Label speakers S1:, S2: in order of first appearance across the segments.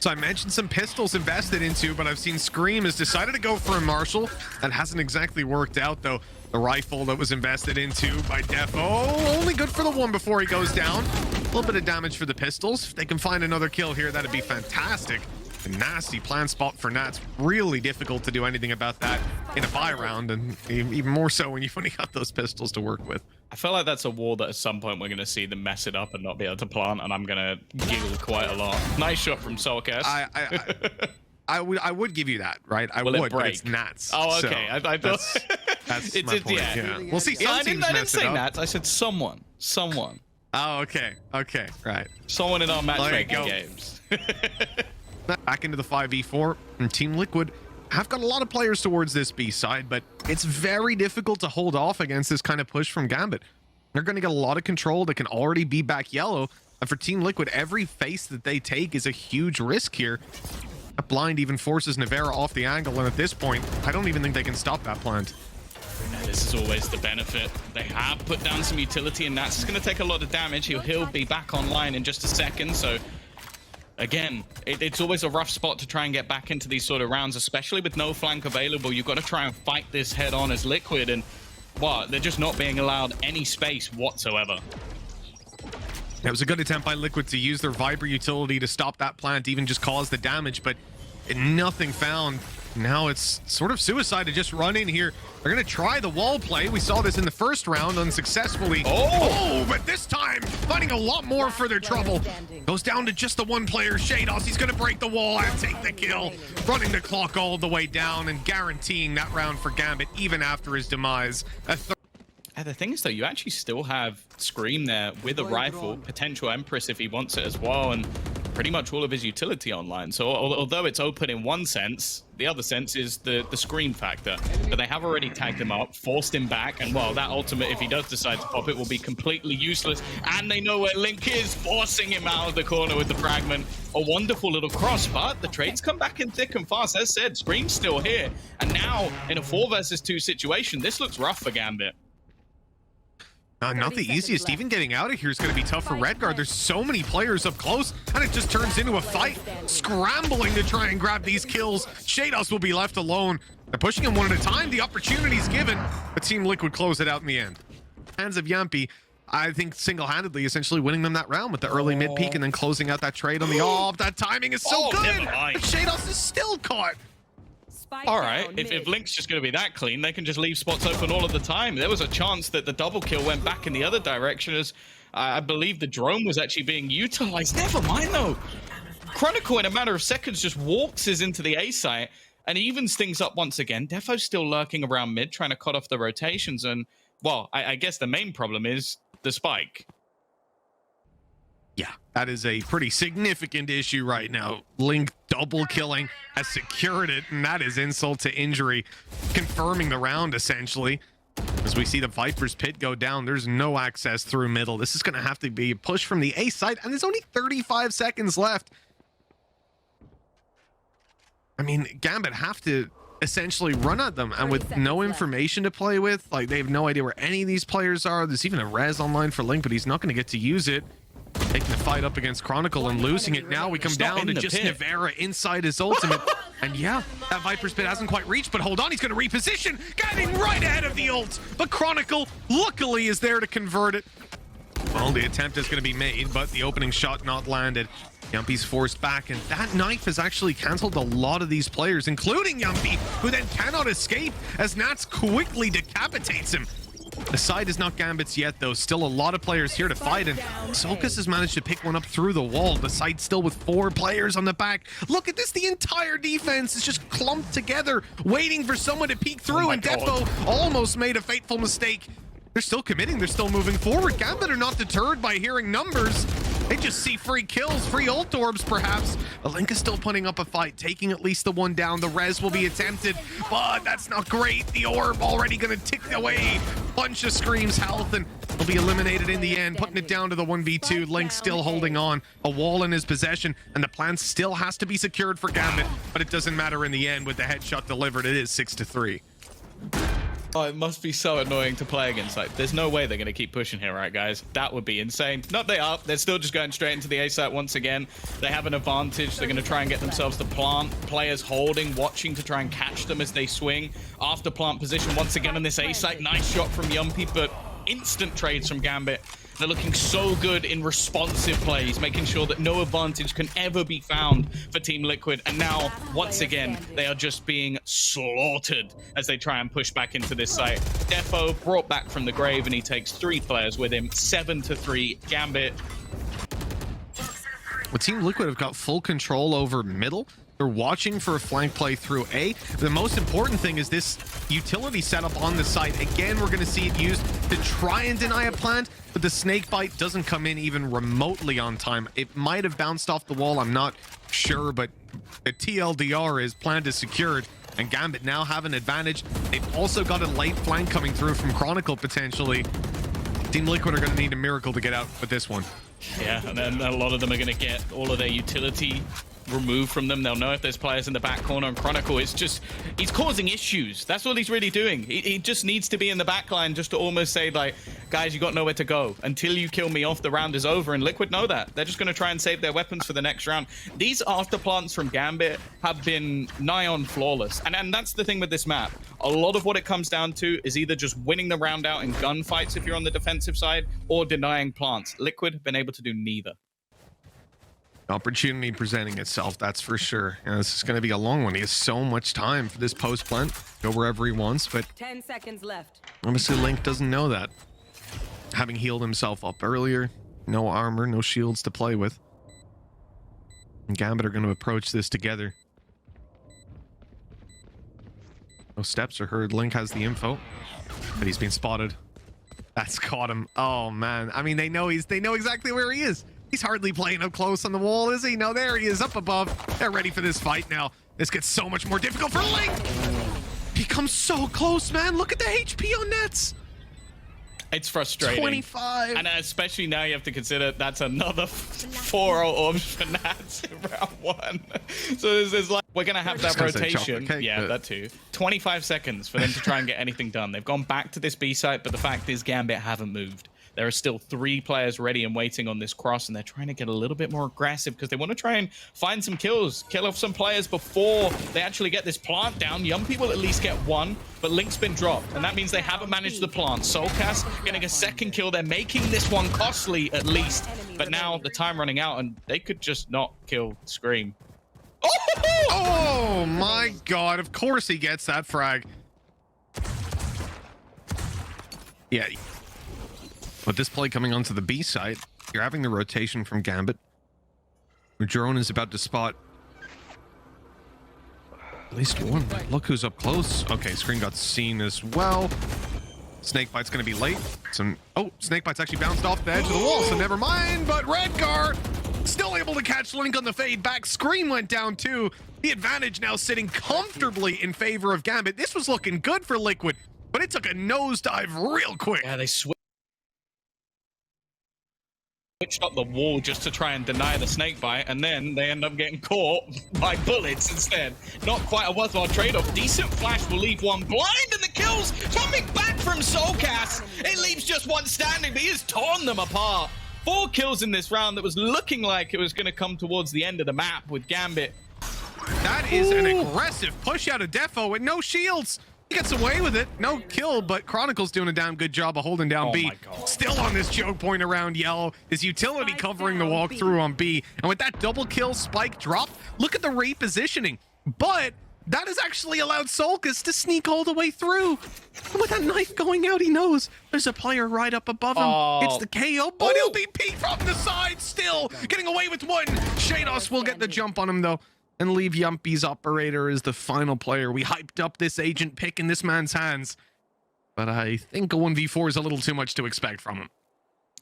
S1: So I mentioned some pistols invested into, but I've seen Scream has decided to go for a Marshall. That hasn't exactly worked out, though. The rifle that was invested into by Defo, only good for the one before he goes down. A little bit of damage for the pistols. If they can find another kill here, that'd be fantastic. A nasty plan spot for Nats. Really difficult to do anything about that in a buy round, and even more so when you've only got those pistols to work with.
S2: I feel like that's a wall that at some point we're going to see them mess it up and not be able to plant, and I'm going to giggle quite a lot. Nice shot from Soulcas.
S1: I would give you that, right? I
S2: Will
S1: would,
S2: it break?
S1: but it's Nats.
S2: Oh, okay.
S1: So
S2: I thought
S1: that's
S2: it's
S1: my point.
S2: yeah.
S1: We'll see.
S2: Yeah,
S1: Some
S2: I
S1: teams
S2: didn't
S1: mess it
S2: say
S1: up.
S2: Nats. I said someone.
S1: Oh, okay, right.
S2: Someone in our matchmaking
S1: go.
S2: games.
S1: Back into the 5v4, and Team Liquid have got a lot of players towards this B side, but it's very difficult to hold off against this kind of push from Gambit. They're going to get a lot of control. They can already be back yellow, and for Team Liquid, every face that they take is a huge risk here. That blind even forces Nivera off the angle, and at this point, I don't even think they can stop that plant.
S2: Yeah, this is always the benefit. They have put down some utility, and Nats is going to take a lot of damage. He'll be back online in just a second, so again, it's always a rough spot to try and get back into these sort of rounds, especially with no flank available. You've got to try and fight this head on as Liquid, and well, they're just not being allowed any space whatsoever.
S1: It was a good attempt by Liquid to use their Viper utility to stop that plant, even just cause the damage, but nothing found. Now it's sort of suicide to just run in here. They're going to try the wall play. We saw this in the first round unsuccessfully. Oh, but this time finding a lot more for their trouble. Goes down to just the one player, Sheydos. He's going to break the wall and take the kill. Running the clock all the way down and guaranteeing that round for Gambit even after his demise.
S2: The thing is, though, you actually still have Scream there with a rifle, potential Empress if he wants it as well, and pretty much all of his utility online. So although it's open in one sense, the other sense is the Scream factor. But they have already tagged him up, forced him back, and well, that ultimate, if he does decide to pop it, will be completely useless. And they know where Link is, forcing him out of the corner with the fragment. A wonderful little cross, but the trades come back in thick and fast. As said, Scream's still here. And now, in a 4 versus 2 situation, this looks rough for Gambit.
S1: Not the easiest. Even getting out of here is going to be tough for Redgar. There's so many players up close, and it just turns into a fight. Scrambling to try and grab these kills. Sheydos will be left alone. They're pushing him one at a time. The opportunity's given, but Team Liquid close it out in the end. Hands of Jamppi, I think single-handedly essentially winning them that round with the early mid-peak and then closing out that trade on the off. That timing is so good. But Sheydos is still caught.
S2: All right, if Link's just going to be that clean, they can just leave spots open all of the time. There was a chance that the double kill went back in the other direction as I believe the drone was actually being utilized. Never mind, though. Chronicle, in a matter of seconds, just waltzes into the A site and evens things up once again. Defo's still lurking around mid, trying to cut off the rotations. And, well, I guess the main problem is the spike.
S1: Yeah, that is a pretty significant issue right now. Link double killing has secured it, and that is insult to injury, confirming the round essentially. As we see the Viper's pit go down, there's no access through middle. This is going to have to be a push from the A side, and there's only 35 seconds left. I mean, Gambit have to essentially run at them, and with no information to play with, like they have no idea where any of these players are. There's even a res online for Link, but he's not going to get to use it. Taking the fight up against Chronicle and losing it. Now we come down to just Nivera inside his ultimate. And yeah, that Viper's pit hasn't quite reached, but hold on, he's going to reposition, getting right ahead of the ult. But Chronicle, luckily, is there to convert it. Well, the attempt is going to be made, but the opening shot not landed. Jamppi's forced back, and that knife has actually canceled a lot of these players, including Jamppi, who then cannot escape as Nats quickly decapitates him. The side is not Gambit's yet, though. Still a lot of players here to fight, and Soulcas has managed to pick one up through the wall. The side still with 4 players on the back. Look at this. The entire defense is just clumped together, waiting for someone to peek through, and Defo almost made a fateful mistake. They're still committing. They're still moving forward. Gambit are not deterred by hearing numbers. They just see free kills, free ult orbs, perhaps. But Link is still putting up a fight, taking at least the one down. The res will be attempted, but that's not great. The orb already going to tick away. Bunch of Scream's health, and he'll be eliminated in the end, putting it down to the 1v2. Link still holding on. A wall in his possession, and the plan still has to be secured for Gambit, but it doesn't matter in the end with the headshot delivered. It is 6-3.
S2: Oh, it must be so annoying to play against. Like, there's no way they're going to keep pushing here, right, guys? That would be insane. Not they are. They're still just going straight into the A site once again. They have an advantage. They're going to try and get themselves to plant. Players holding, watching to try and catch them as they swing. After plant position once again on this A site. Nice shot from Jamppi, but instant trades from Gambit. They're looking so good in responsive plays, making sure that no advantage can ever be found for Team Liquid. And now, once again, they are just being slaughtered as they try and push back into this site. Defo brought back from the grave, and he takes 3 players with him. 7-3, Gambit.
S1: Well, Team Liquid have got full control over middle. They're watching for a flank play through A. The most important thing is this utility setup on the site. Again, we're going to see it used to try and deny a plant, but the snake bite doesn't come in even remotely on time. It might have bounced off the wall, I'm not sure, but the TLDR is plant is secured, and Gambit now have an advantage. They've also got a late flank coming through from Chronicle potentially. Team Liquid are going to need a miracle to get out with this one.
S2: Yeah, and then a lot of them are going to get all of their utility removed from them. They'll know if there's players in the back corner, and Chronicle is just, he's causing issues. That's what he's really doing. He just needs to be in the back line just to almost say, like, guys, you got nowhere to go. Until you kill me off, the round is over, and Liquid know that. They're just going to try and save their weapons for the next round. These after plants from Gambit have been nigh on flawless, and that's the thing with this map. A lot of what it comes down to is either just winning the round out in gunfights if you're on the defensive side, or denying plants. Liquid have been able to do neither.
S1: Opportunity presenting itself, that's for sure. And this is going to be a long one. He has so much time for this post plant, go wherever he wants, but
S3: 10 seconds left.
S1: Obviously Link doesn't know that. Having healed himself up earlier, no armor, no shields to play with. And Gambit are going to approach this together. No steps are heard. Link has the info, but he's been spotted. That's caught him. Oh man, I mean, they know exactly where he is. He's hardly playing up close on the wall, is he? No, there he is up above. They're ready for this fight now. This gets so much more difficult for Link. He comes so close, man. Look at the HP on Nets.
S2: It's frustrating.
S1: 25.
S2: And especially now you have to consider that's another 4 orbs for Nats in round 1. So there's like, we're going to have that rotation. Yeah, that too. 25 seconds for them to try and get anything done. They've gone back to this B site, but the fact is Gambit haven't moved. There are still 3 players ready and waiting on this cross, and they're trying to get a little bit more aggressive because they want to try and find some kills, kill off some players before they actually get this plant down. Jamppi will at least get 1, but Link's been dropped, and that means they haven't managed the plant. Soulcas getting a second kill. They're making this one costly at least, but now the time running out, and they could just not kill Scream.
S1: Oh my god, of course he gets that frag. Yeah. With this play coming onto the B side, you're having the rotation from Gambit. Drone is about to spot at least one. Look who's up close. Okay, Screen got seen as well. Snakebite's going to be late. Oh, Snakebite's actually bounced off the edge of the wall, so never mind. But Redgar still able to catch Link on the fade back. Scream went down too. The advantage now sitting comfortably in favor of Gambit. This was looking good for Liquid, but it took a nosedive real quick.
S2: Yeah, they switched up the wall just to try and deny the snake bite, and then they end up getting caught by bullets instead. Not quite a worthwhile trade-off. Decent flash will leave one blind, and the kills coming back from Soulcas. It leaves just one standing, but he has torn them apart. 4 kills in this round that was looking like it was going to come towards the end of the map with Gambit.
S1: That is an aggressive push out of Defo with no shields. He gets away with it. No kill, but Chronicle's doing a damn good job of holding down B. Still on this choke point around yellow. His utility covering the walkthrough on B. And with that double kill spike drop, look at the repositioning. But that has actually allowed Soulcas to sneak all the way through. And with that knife going out, he knows there's a player right up above him. It's the KO, but he'll be peeked from the side still. Getting away with one. Sheydos will get the jump on him, though, and leave Jamppi's operator as the final player. We hyped up this agent pick in this man's hands, but I think a 1v4 is a little too much to expect from him.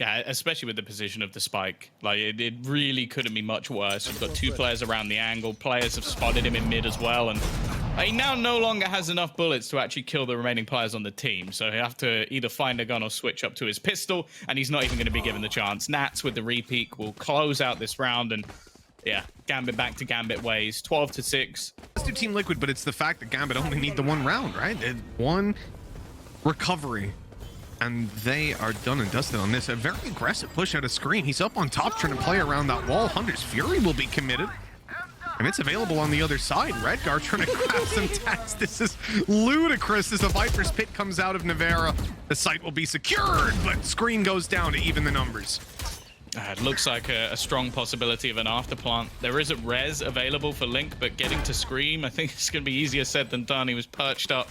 S2: Yeah, especially with the position of the spike. Like, it really couldn't be much worse. You've got 2 players around the angle. Players have spotted him in mid as well, and he now no longer has enough bullets to actually kill the remaining players on the team. So he'll have to either find a gun or switch up to his pistol, and he's not even going to be given the chance. Nats with the repeat will close out this round, and yeah, Gambit back to Gambit ways. 12-6.
S1: Let's do Team Liquid, but it's the fact that Gambit only need the 1 round, right? 1 recovery. And they are done and dusted on this. A very aggressive push out of screen. He's up on top trying to play around that wall. Hunter's Fury will be committed. And it's available on the other side. Redgar trying to grab some tags. This is ludicrous as the Viper's Pit comes out of Nivera. The site will be secured, but screen goes down to even the numbers.
S2: It looks like a strong possibility of an afterplant. There is a res available for Link, but getting to Scream, I think it's going to be easier said than done. He was perched up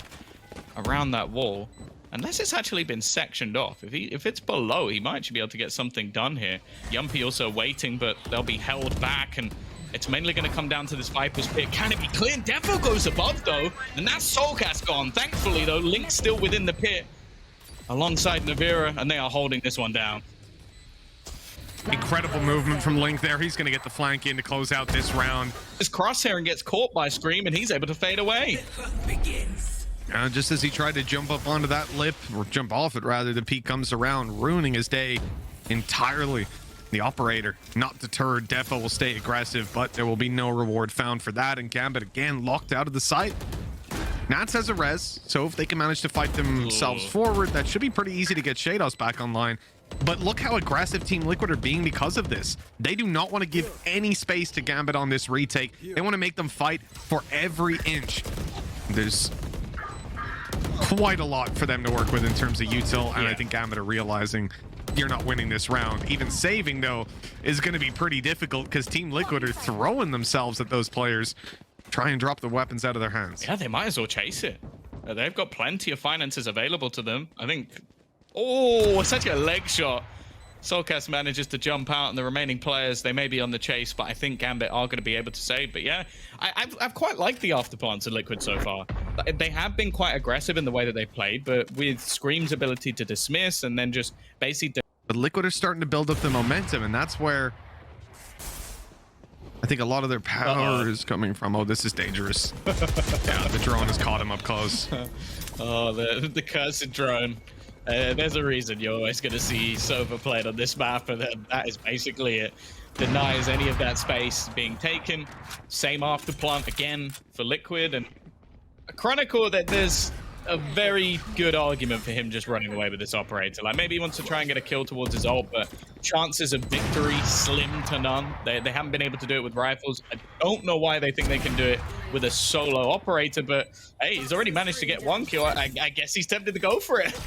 S2: around that wall. Unless it's actually been sectioned off. If it's below, he might actually be able to get something done here. Jamppi also waiting, but they'll be held back, and it's mainly going to come down to this Viper's Pit. Can it be clear? Defo goes above, though, and that's Soulcas gone. Thankfully, though, Link's still within the pit alongside Nivera, and they are holding this one down.
S1: Incredible movement from Link there. He's going to get the flank in to close out this round.
S2: This crosshair and gets caught by Scream, and he's able to fade away.
S1: Just as he tried to jump up onto that lip, or jump off it rather, the peak comes around, ruining his day entirely. The operator, not deterred, Defo will stay aggressive, but there will be no reward found for that, and Gambit again locked out of the site. Nats has a res, so if they can manage to fight themselves forward, that should be pretty easy to get Sheydos back online. But look how aggressive Team Liquid are being because of this. They do not want to give any space to Gambit on this retake. They want to make them fight for every inch. There's quite a lot for them to work with in terms of util, and I think Gambit are realizing you're not winning this round. Even saving, though, is going to be pretty difficult because Team Liquid are throwing themselves at those players. Try and drop the weapons out of their hands.
S2: Yeah, they might as well chase it. They've got plenty of finances available to them. I think... Oh, it's actually a leg shot. Soulcas manages to jump out, and the remaining players, they may be on the chase, but I think Gambit are going to be able to save. But yeah, I've quite liked the afterplants of Liquid so far. They have been quite aggressive in the way that they played, but with Scream's ability to dismiss and then just basically...
S1: But Liquid are starting to build up the momentum, and that's where I think a lot of their power is coming from. Oh, this is dangerous. Yeah, the drone has caught him up close.
S2: Oh, the cursed drone. There's a reason you're always going to see Sova played on this map, and that is basically it. Denies any of that space being taken. Same afterplant again for Liquid, and a Chronicle that there's a very good argument for him just running away with this operator. Like, maybe he wants to try and get a kill towards his ult, but chances of victory slim to none. They haven't been able to do it with rifles. I don't know why they think they can do it with a solo operator, but hey, he's already managed to get one kill. I guess he's tempted to go for it.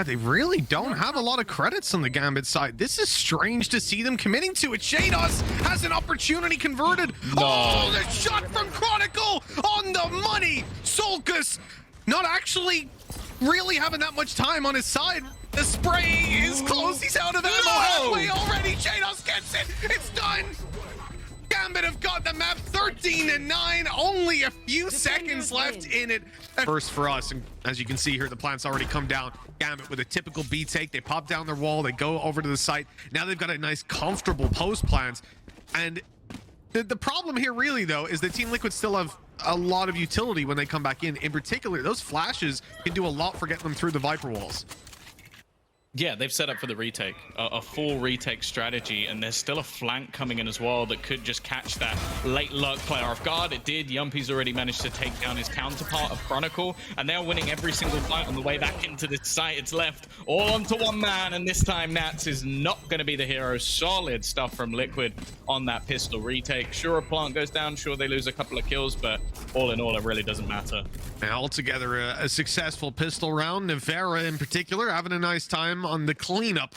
S1: They really don't have a lot of credits on the Gambit side. This is strange to see them committing to it. Sheydos has an opportunity converted. No. Oh, the shot from Chronicle on the money. Soulcas not actually really having that much time on his side. The spray is close. He's out of ammo halfway already. Sheydos gets it. It's done. Gambit have got the map 13-9, only a few seconds left in it. First for us, and as you can see here, the plant's already come down. Gambit with a typical B take. They pop down their wall, they go over to the site. Now they've got a nice comfortable post plant. And the problem here really though is that Team Liquid still have a lot of utility when they come back in. In particular, those flashes can do a lot for getting them through the Viper walls.
S2: Yeah, they've set up for the retake, a full retake strategy, and there's still a flank coming in as well that could just catch that late luck player off guard. It did. Jamppi's already managed to take down his counterpart of Chronicle, and they're winning every single fight on the way back into this site. It's left all onto one man, and this time Nats is not going to be the hero. Solid stuff from Liquid on that pistol retake. Sure, a plant goes down, sure they lose a couple of kills, but all in all, it really doesn't matter.
S1: Now, altogether, a successful pistol round. Nivera in particular having a nice time on the cleanup.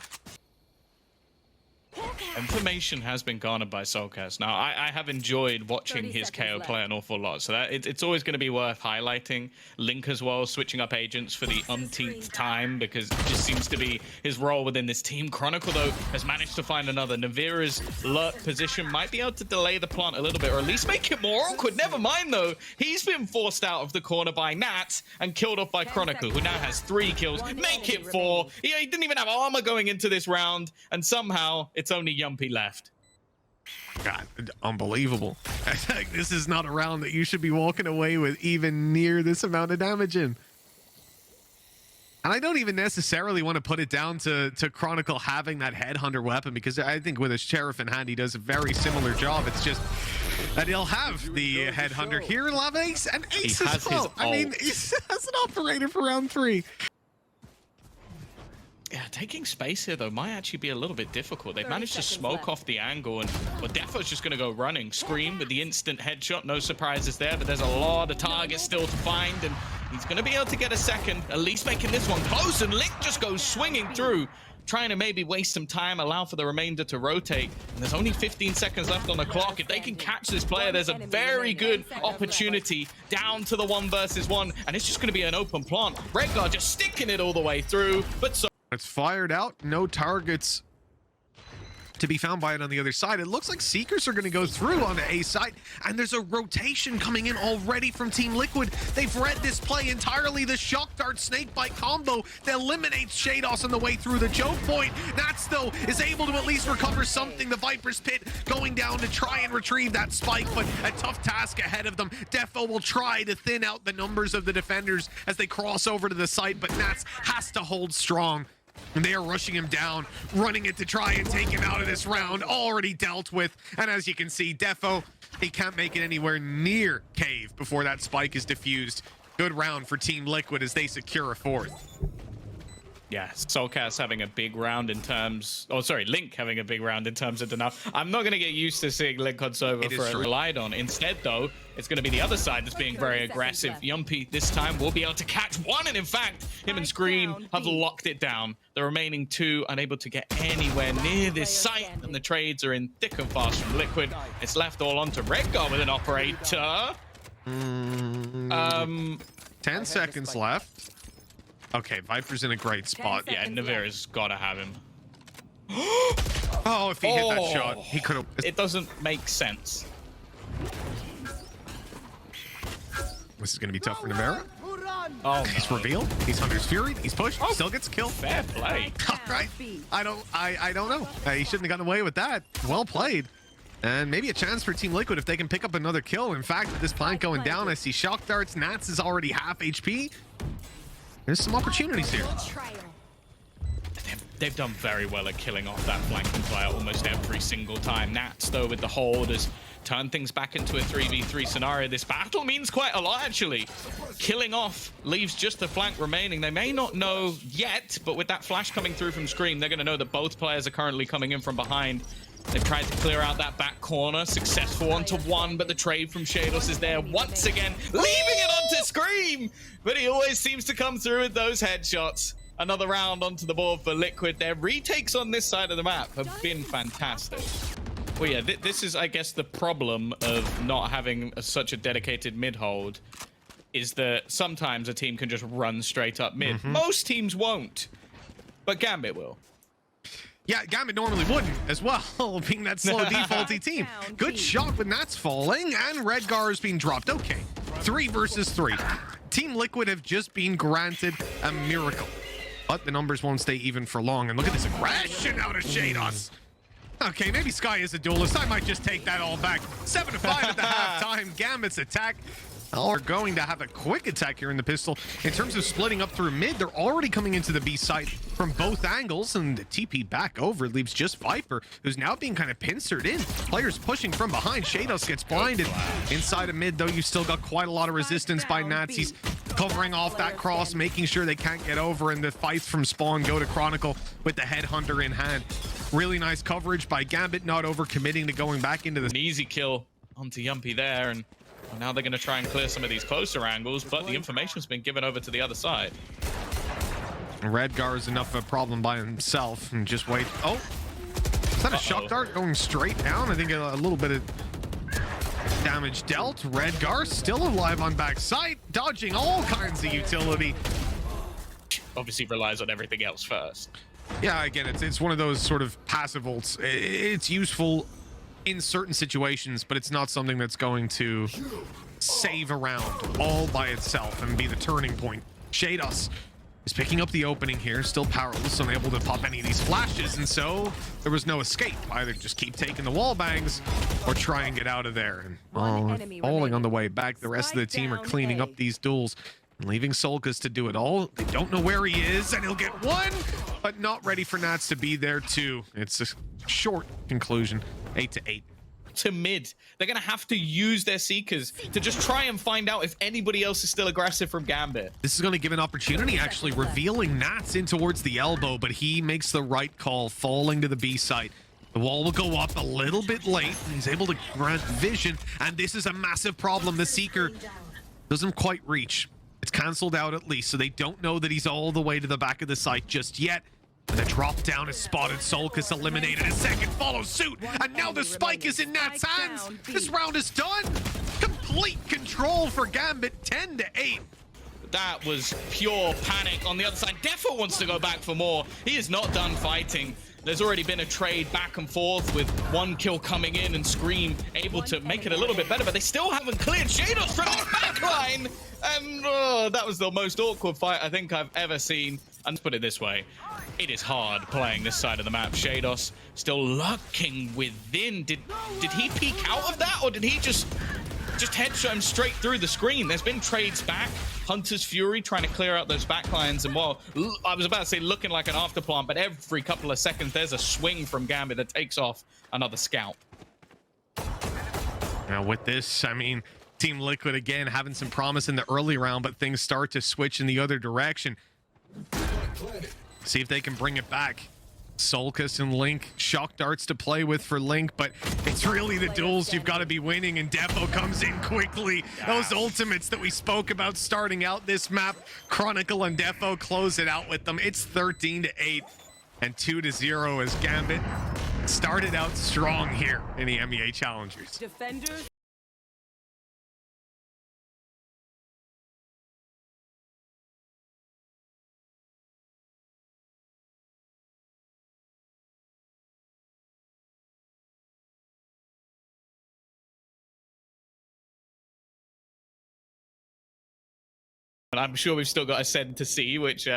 S2: Information has been garnered by Soulcas. Now, I have enjoyed watching his KO play an awful lot, so that it's always going to be worth highlighting. Link as well, switching up agents for the umpteenth time, because it just seems to be his role within this team. Chronicle, though, has managed to find another. Nivera's lurk position might be able to delay the plant a little bit, or at least make it more awkward. Never mind, though. He's been forced out of the corner by Nat and killed off by Chronicle, who now has 3 kills. Make it 4. He didn't even have armor going into this round, and somehow it's only Jamppi left.
S1: God, unbelievable. This is not a round that you should be walking away with even near this amount of damage in. And I don't even necessarily want to put it down to Chronicle having that headhunter weapon, because I think with his sheriff in hand, he does a very similar job. It's just that he'll have the headhunter here. He'll have ace and ace as well. I mean, he's as an operator for round 3.
S2: Yeah, taking space here, though, might actually be a little bit difficult. They've managed to smoke off the angle, and well, Defo's just going to go running. Scream with the instant headshot. No surprises there, but there's a lot of targets still to find, and he's going to be able to get a second, at least making this one close, and Link just goes swinging through, trying to maybe waste some time, allow for the remainder to rotate. And there's only 15 seconds left on the clock. If they can catch this player, there's a very good opportunity down to the 1 versus 1, and it's just going to be an open plant. Redgar just sticking it all the way through, but so
S1: it's fired out. No targets to be found by it on the other side. It looks like Seekers are going to go through on the A side, and there's a rotation coming in already from Team Liquid. They've read this play entirely. The Shock Dart Snakebite combo that eliminates Sheydos on the way through the choke point. Nats, though, is able to at least recover something. The Viper's Pit going down to try and retrieve that spike, but a tough task ahead of them. Defo will try to thin out the numbers of the defenders as they cross over to the site, but Nats has to hold strong. And they are rushing him down, running it to try and take him out of this round, already dealt with. And as you can see, Defo, he can't make it anywhere near Cave before that spike is diffused. Good round for Team Liquid as they secure a 4th.
S2: Yeah, Soulcas having a big round in terms... Oh, sorry, Link having a big round in terms of denial. I'm not going to get used to seeing Link on server for a relied on. Instead, though, it's going to be the other side that's being very aggressive. Jamppi this time will be able to catch one, and in fact, him and Scream have locked it down. The remaining 2 unable to get anywhere near this site, and the trades are in thick and fast from Liquid. It's left all onto Redgar with an operator.
S1: 10 seconds left. Okay, Viper's in a great spot.
S2: Yeah, Nivera's got to have him.
S1: Oh, if he hit that shot, he could have...
S2: It doesn't make sense.
S1: This is going to be tough for Nivera.
S2: Oh,
S1: he's revealed. He's Hunter's Fury. He's pushed. Still gets killed.
S2: Fair play.
S1: All right. I don't know. He shouldn't have gotten away with that. Well played. And maybe a chance for Team Liquid if they can pick up another kill. In fact, with this plant going down, I see Shock Darts. Nats is already half HP. There's some opportunities here.
S2: They've done very well at killing off that flanking player almost every single time. Nats, though, with the hold, has turned things back into a 3v3 scenario. This battle means quite a lot, actually. Killing off leaves just the flank remaining. They may not know yet, but with that flash coming through from Scream, they're going to know that both players are currently coming in from behind. They've tried to clear out that back corner, successful onto 1, but the trade from Sheydos is there once again, leaving it onto Scream, but he always seems to come through with those headshots. Another round onto the board for Liquid. Their retakes on this side of the map have been fantastic. Well, yeah, this is, I guess, the problem of not having such a dedicated mid-hold, is that sometimes a team can just run straight up mid. Most teams won't, but Gambit will.
S1: Yeah, Gambit normally wouldn't as well, being that slow defaulty team. Good shot with Nats falling, and Redgar is being dropped. Okay, 3 versus 3. Team Liquid have just been granted a miracle. But the numbers won't stay even for long. And look at this aggression out of Sheydos. Okay, maybe Sky is a duelist. I might just take that all back. 7-5 at the halftime. Gambit's attack. Are going to have a quick attack here in the pistol. In terms of splitting up through mid, they're already coming into the B site from both angles, and the TP back over leaves just Viper, who's now being kind of pincered in. Players pushing from behind. Sheydos gets blinded. Inside of mid, though, you've still got quite a lot of resistance by Nazis, covering off that cross, making sure they can't get over, and the fights from spawn go to Chronicle with the headhunter in hand. Really nice coverage by Gambit, not overcommitting to going back into the...
S2: An easy kill onto Jamppi there, and now they're going to try and clear some of these closer angles, but the information's been given over to the other side.
S1: Redgar is enough of a problem by himself, and just wait. Oh, is that a shock dart going straight down? I think a little bit of damage dealt. Redgar still alive on backside, dodging all kinds of utility.
S2: Obviously relies on everything else first.
S1: Yeah, again, it's one of those sort of passive ults. It's useful in certain situations, but it's not something that's going to save a round all by itself and be the turning point. Sheydos is picking up the opening here, still powerless, unable to pop any of these flashes, and so there was no escape. Either just keep taking the wall bangs or try and get out of there. And falling on the way back, the rest of the team are cleaning up these duels. leaving Soulcas to do it all. They don't know where he is, and he'll get one, but not ready for Nats to be there too. It's a short conclusion, 8-8.
S2: To mid, they're gonna have to use their seekers to just try and find out if anybody else is still aggressive from Gambit.
S1: This is going to give an opportunity, actually, revealing Nats in towards the elbow, but he makes the right call, falling to the B site. The wall will go up a little bit late. He's able to grant vision, and this is a massive problem. The seeker doesn't quite reach. It's cancelled out at least, so they don't know that he's all the way to the back of the site just yet. And the drop down is spotted. Soulcas eliminated. A second follows suit, and now the spike is in Nat's hands. This round is done. Complete control for Gambit, 10-8.
S2: That was pure panic on the other side. Defo wants to go back for more. He is not done fighting. There's already been a trade back and forth with one kill coming in and Scream able to make it a little bit better, but they still haven't cleared Sheydos from his backline. And that was the most awkward fight I think I've ever seen. And let's put it this way, it is hard playing this side of the map. Sheydos still lurking within. Did he peek out of that, or did he just headshot him straight through the screen? There's been trades back. Hunter's Fury trying to clear out those backlines, and while I was about to say looking like an afterplant, but every couple of seconds there's a swing from Gambit that takes off another scout.
S1: Now with this, I mean, Team Liquid again having some promise in the early round, but things start to switch in the other direction. See if they can bring it back. Soulcas and Link, shock darts to play with for Link, but it's really the duels you've got to be winning, and Defo comes in quickly. Those ultimates that we spoke about starting out this map, Chronicle and Defo close it out with them. It's 13-8 and 2-0 as Gambit started out strong here in the EMEA Challengers.
S3: Defenders.
S2: And I'm sure we've still got a send to see, which